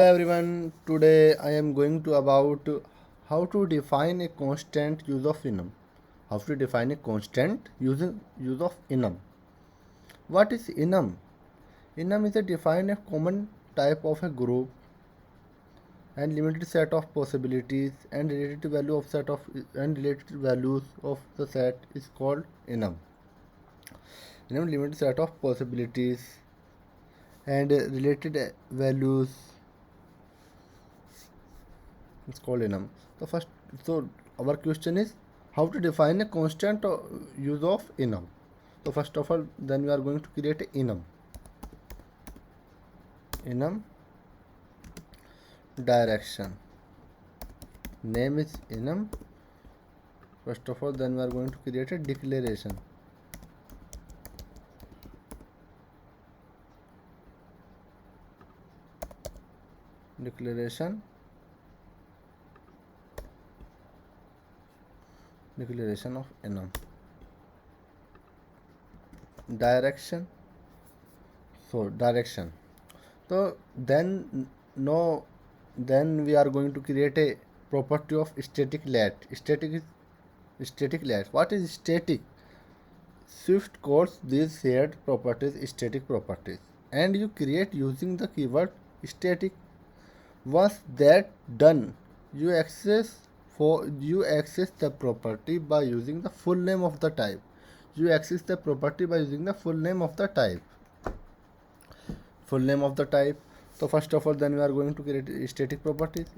Hello everyone, today I am going to about how to define a constant use of enum. How to define a constant use of enum. What is enum? Enum is a define a common type of a group and limited set of possibilities and related values of the set is called enum. Enum limited set of possibilities and related values it's called enum. So our question is how to define a constant use of enum. So first of all, then we are going to create a enum direction. Name is enum. First of all, then we are going to create a declaration. Declaration of enum. Direction. Direction. So then we are going to create a property of static let. Static let. What is static? Swift calls these shared properties static properties, and you create using the keyword static. Once that done, you access the property by using the full name of the type. You access the property by using the full name of the type. Full name of the type. So first of all, then we are going to create static properties.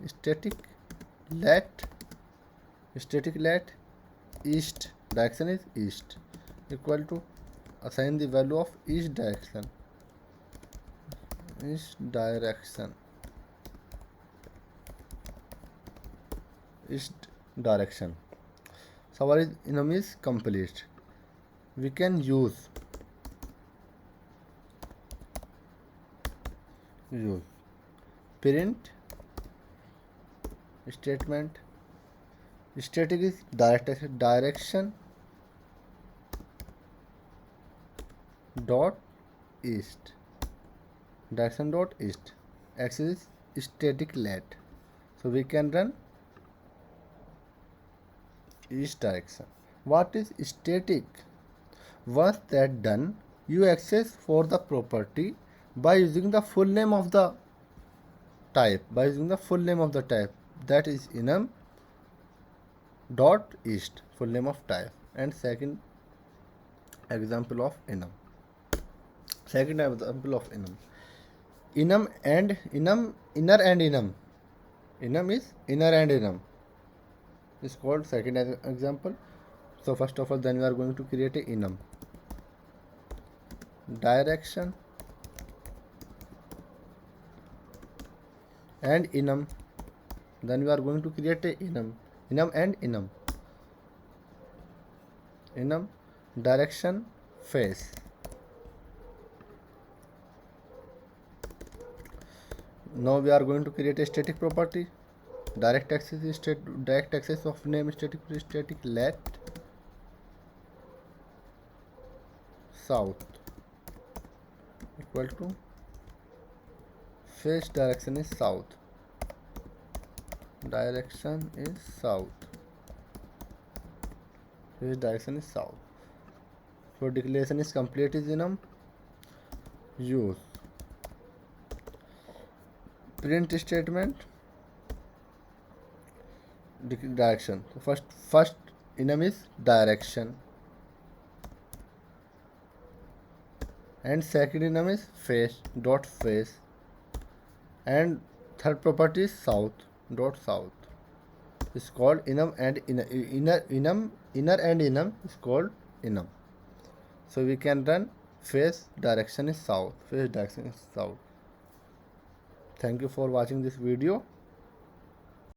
Let static let east direction is east equal to assign the value of east direction. East direction. So our enum is complete. We can use print statement. Static is direction dot east. Direction dot east. Axis is static let. So we can run east direction. What is static? Once that done, you access for the property by using the full name of the type. That is enum dot east, full name of type. And second example of enum. Enum and enum, inner and enum. Enum is inner and enum. Is called second example. So first of all, then we are going to create a enum direction and enum. Then we are going to create a enum and enum direction face. Now we are going to create a static property. Direct access of name static let south equal to face direction is south. Face direction is south. So declaration is complete is enum. Use print statement direction. So first enum is direction and second enum is face and third property is south is called enum and inner and enum is called enum. So we can run face direction is south. Thank you for watching this video.